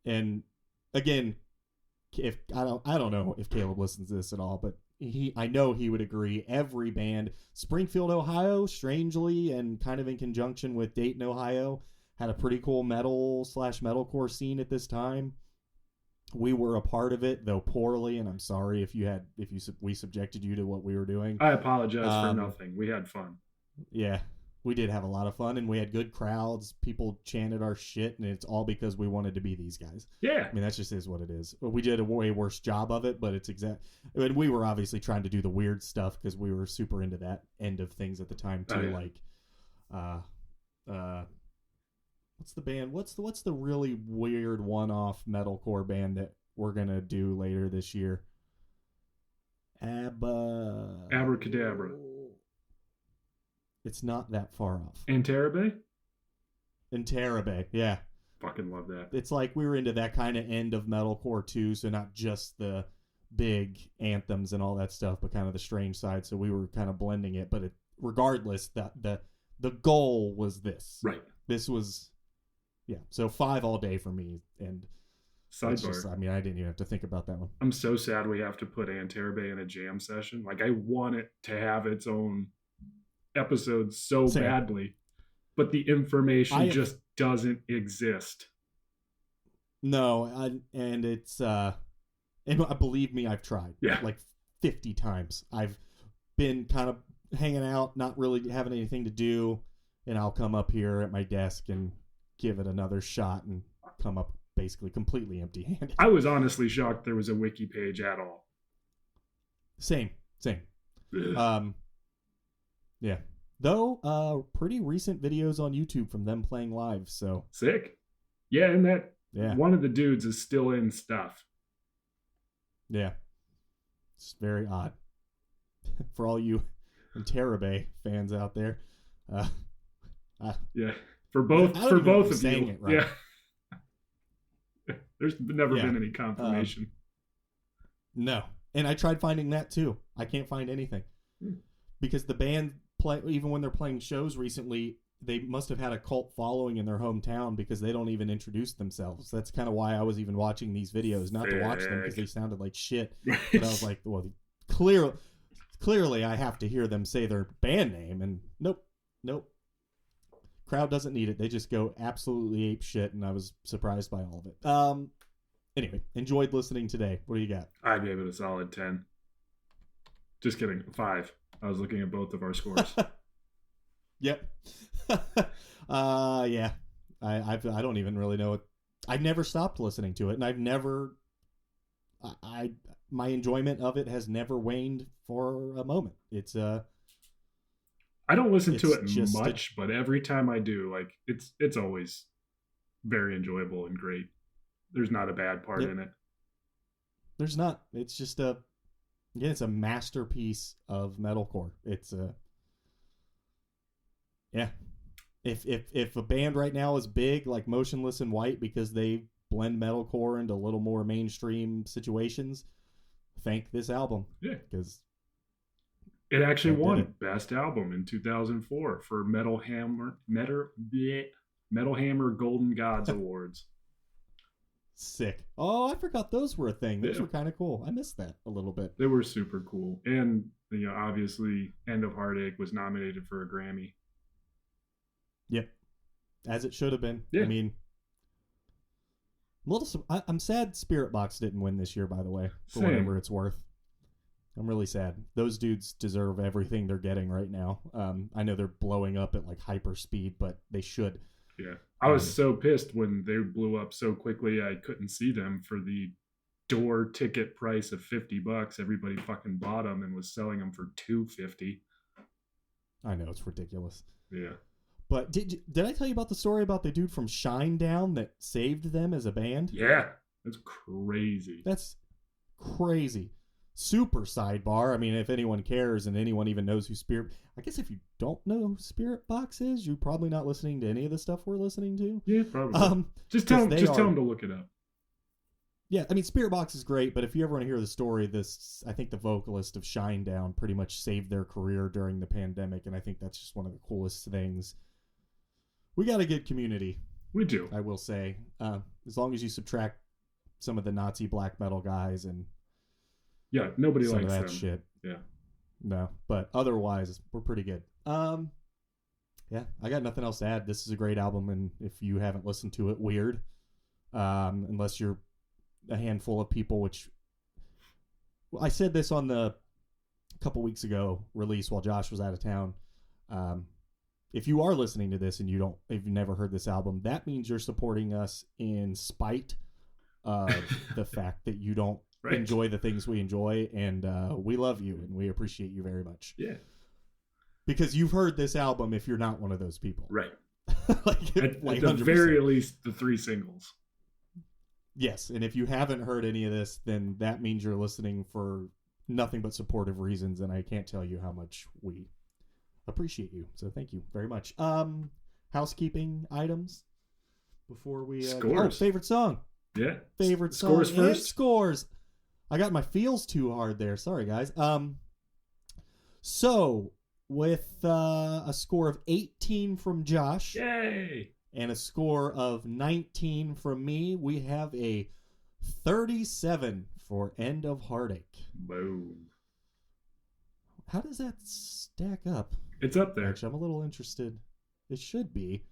and again, if I don't know if Caleb listens to this at all, but I know he would agree. Every band, Springfield, Ohio, strangely and kind of in conjunction with Dayton, Ohio, had a pretty cool metal/metalcore scene at this time. We were a part of it, though poorly, and I'm sorry if we subjected you to what we were doing. I apologize for nothing. We had fun. Yeah, we did have a lot of fun, and we had good crowds. People chanted our shit, and it's all because we wanted to be these guys. Yeah. I mean, that just is what it is. We did a way worse job of it, but it's I mean, we were obviously trying to do the weird stuff because we were super into that end of things at the time, too. Like, what's the band? What's the really weird one-off metalcore band that we're gonna do later this year? Abracadabra. It's not that far off. Anterabe, yeah. Fucking love that. It's like we were into that kind of end of metalcore too, so not just the big anthems and all that stuff, but kind of the strange side. So we were kind of blending it. But regardless, the goal was this. Right. This was. Yeah, so 5 all day for me, and sidebar. I mean, I didn't even have to think about that one. I'm so sad we have to put Anterabe in a jam session. Like, I want it to have its own episode so badly, but the information just doesn't exist. No, and it's and believe me, I've tried. Yeah, like 50 times. I've been kind of hanging out, not really having anything to do, and I'll come up here at my desk and give it another shot and come up basically completely empty-handed. I was honestly shocked there was a wiki page at all. Same. Yeah. Though, pretty recent videos on YouTube from them playing live, so. Sick. Yeah, and one of the dudes is still in stuff. Yeah. It's very odd. For all you Anterabe fans out there. Yeah. For both of you. It right. Yeah. There's never been any confirmation. No. And I tried finding that too. I can't find anything. Because the band even when they're playing shows recently, they must have had a cult following in their hometown because they don't even introduce themselves. That's kind of why I was even watching these videos, not to watch them because they sounded like shit. But I was like, well, clearly I have to hear them say their band name, and nope. Crowd doesn't need it. They just go absolutely ape shit, and I was surprised by all of it. Anyway, enjoyed listening today. What do you got? I gave it a solid 10. Just kidding, 5. I was looking at both of our scores. Yep. Yeah. I don't even really know it. I've never stopped listening to it, and I've never. My enjoyment of it has never waned for a moment. It's I don't listen to it much, but every time I do, like it's always very enjoyable and great. There's not a bad part in it. There's not. It's just it's a masterpiece of metalcore. It's yeah. If a band right now is big like Motionless in White because they blend metalcore into a little more mainstream situations, thank this album. Yeah, because it actually won Best Album in 2004 for Metal Hammer Golden Gods Awards. Sick. Oh, I forgot those were a thing. Those were kind of cool. I missed that a little bit. They were super cool. And, obviously, End of Heartache was nominated for a Grammy. Yep. As it should have been. Yeah. I mean, I'm sad Spirit Box didn't win this year, by the way, for whatever it's worth. I'm really sad. Those dudes deserve everything they're getting right now. I know they're blowing up at like hyper speed, but they should. Yeah. I was so pissed when they blew up so quickly I couldn't see them for the door ticket price of $50. Everybody fucking bought them and was selling them for $250. I know, it's ridiculous. Yeah. But did I tell you about the story about the dude from Shinedown that saved them as a band? Yeah. That's crazy. That's crazy. Super sidebar. I mean, if anyone cares and anyone even knows who Spirit... I guess if you don't know who Spirit Box is, you're probably not listening to any of the stuff we're listening to. Yeah, probably. Just tell them to look it up. Yeah, I mean, Spirit Box is great, but if you ever want to hear the story, I think the vocalist of Shinedown pretty much saved their career during the pandemic, and I think that's just one of the coolest things. We got a good community. We do. I will say. As long as you subtract some of the Nazi black metal guys and yeah, nobody some likes of that them. shit. Yeah. No, but otherwise, we're pretty good. Yeah, I got nothing else to add. This is a great album, and if you haven't listened to it, weird. Unless you're a handful of people, which I said this on the couple weeks ago release while Josh was out of town. If you are listening to this and you've never heard this album, that means you're supporting us in spite of the fact that you don't enjoy the things we enjoy, and we love you and we appreciate you very much. Yeah. Because you've heard this album if you're not one of those people. Right. like at the very least, the 3 singles. Yes, and if you haven't heard any of this, then that means you're listening for nothing but supportive reasons, and I can't tell you how much we appreciate you. So thank you very much. Housekeeping items before we... Scores. Favorite song. Yeah. Favorite Scores song. first? And scores. I got my feels too hard there. Sorry, guys. So, with a score of 18 from Josh... Yay! And a score of 19 from me, we have a 37 for End of Heartache. Boom. How does that stack up? It's up there. Actually, I'm a little interested. It should be.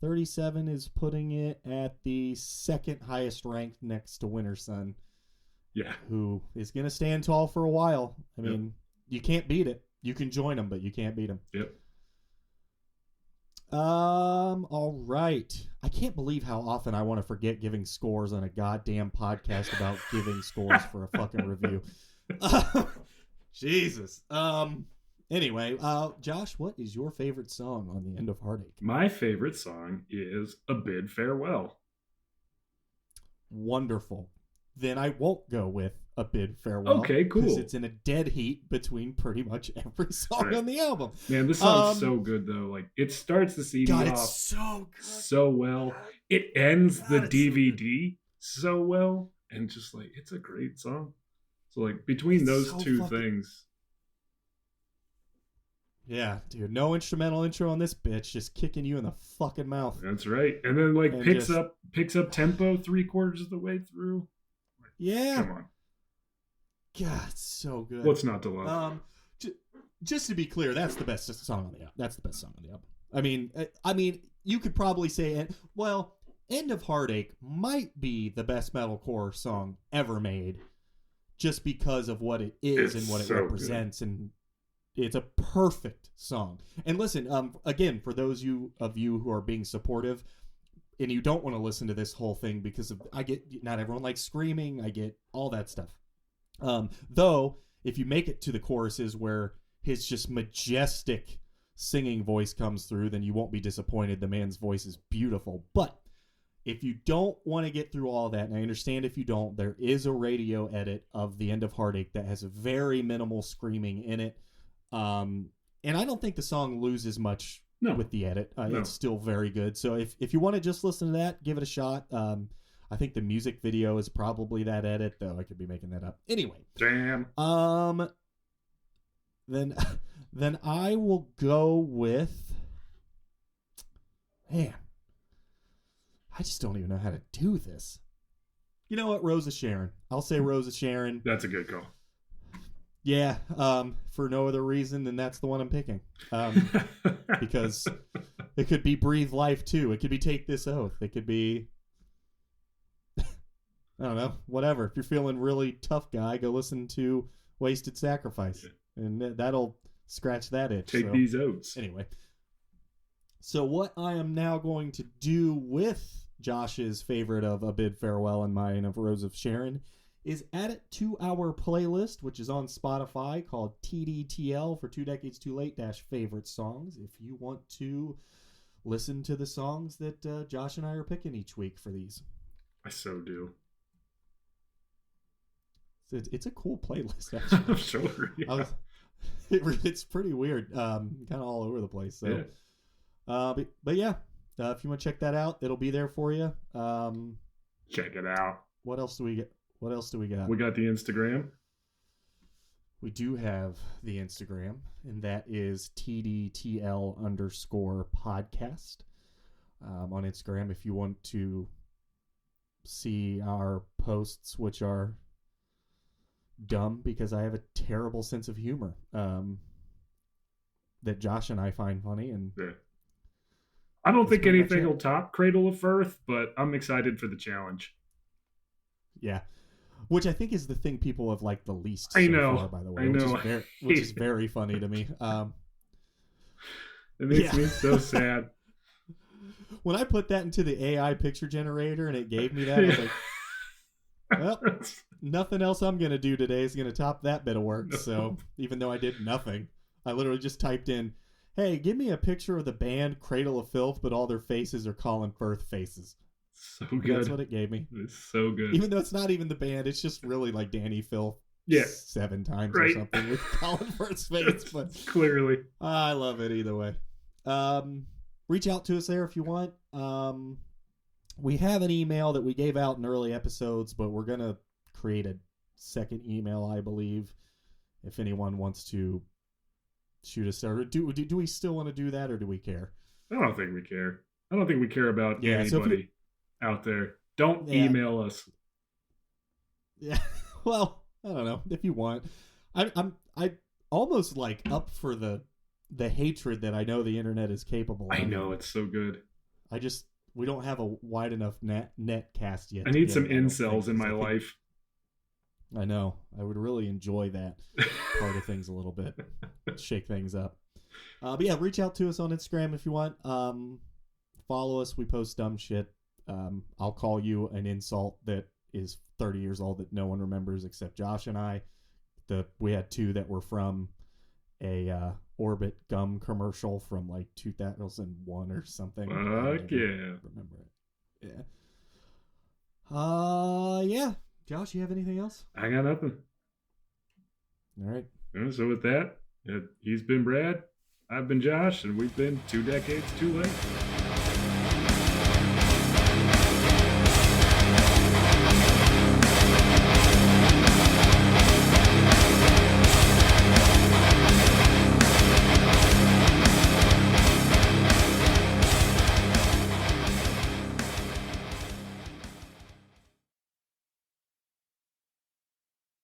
37 is putting it at the second highest ranked next to Winter Sun. Yeah. Who is going to stand tall for a while. I mean, you can't beat it. You can join them, but you can't beat them. Yep. All right. I can't believe how often I want to forget giving scores on a goddamn podcast about giving scores for a fucking review. Jesus. Anyway, Josh, what is your favorite song on the End of Heartache? My favorite song is A Bid Farewell. Wonderful. Then I won't go with A Bid Farewell. Okay, cool. Because it's in a dead heat between pretty much every song on the album. Man, this song's so good, though. Like, it starts the CD off it's so good. So well. It ends the DVD so well. And just, like, it's a great song. So, like, between those two things... Yeah, dude. No instrumental intro on this bitch. Just kicking you in the fucking mouth. That's right. And then, like, picks up tempo 3/4 of the way through. Yeah. Come on. God, it's so good. What's not to love? Just to be clear, that's the best song on the album. That's the best song on the album. I mean, you could probably say, End of Heartache might be the best metalcore song ever made, just because of what it is and what it represents, and it's a perfect song. And listen, again, for those of you who are being supportive, and you don't want to listen to this whole thing because I get not everyone likes screaming. I get all that stuff. Though, if you make it to the choruses where his just majestic singing voice comes through, then you won't be disappointed. The man's voice is beautiful. But if you don't want to get through all that, and I understand if you don't, there is a radio edit of The End of Heartache that has very minimal screaming in it. And I don't think the song loses much with the edit. It's still very good. So if you want to just listen to that, give it a shot. I think the music video is probably that edit, though I could be making that up. Anyway. Damn. Then I will go with... Man. I just don't even know how to do this. You know what? Rose of Sharon. I'll say Rose of Sharon. That's a good call. Yeah, for no other reason than that's the one I'm picking. Because it could be Breathe Life, too. It could be Take This Oath. It could be... I don't know, whatever. If you're feeling really tough guy, go listen to wasted sacrifice. Yeah. And that'll scratch that itch. Take these oats. Anyway. So what I am now going to do with Josh's favorite of A Bid Farewell and mine of Rose of Sharon is add it to our playlist, which is on Spotify, called TDTL, for 2 Decades Too Late - favorite songs. If you want to listen to the songs that Josh and I are picking each week for these. I so do. It's a cool playlist, actually. I'm sure. Yeah. It's pretty weird. Kind of all over the place. So, yeah. But yeah, if you want to check that out, it'll be there for you. Check it out. What else do we get? What else do we got? We got the Instagram. We do have the Instagram, and that is TDTL_podcast on Instagram. If you want to see our posts, which are dumb because I have a terrible sense of humor that Josh and I find funny, and I don't think anything will top Cradle of Firth, but I'm excited for the challenge. Yeah. Which I think is the thing people have liked the least far, by the way. I know. Which is very funny to me. It makes me so sad. When I put that into the AI picture generator and it gave me that, I was like, well, nothing else I'm going to do today is going to top that bit of work. No. So even though I did nothing, I literally just typed in, hey, give me a picture of the band Cradle of Filth, but all their faces are Colin Firth faces. So good. That's what it gave me. It's so good. Even though it's not even the band, it's just really like Danny Filth 7 times or something with Colin Firth's face. But clearly, I love it either way. Reach out to us there if you want. We have an email that we gave out in early episodes, but we're going to create a second email, I believe, if anyone wants to shoot us there. Do we still want to do that, or do we care? I don't think we care. I don't think we care about anybody out there. Don't email us. Yeah. Well, I don't know if you want. I'm almost like up for the hatred that I know the internet is capable of. I know, it's so good. We don't have a wide enough net cast yet. I need some incels in my life. I know. I would really enjoy that part of things a little bit. Shake things up. But yeah, reach out to us on Instagram if you want. Follow us. We post dumb shit. I'll call you an insult that is 30 years old that no one remembers except Josh and I. We had 2 that were from a Orbit gum commercial from like 2001 or something. Fuck yeah. Remember it. Yeah. Yeah. Josh, you have anything else? I got nothing. All right. So with that, he's been Brad, I've been Josh, and we've been 2 Decades Too Late.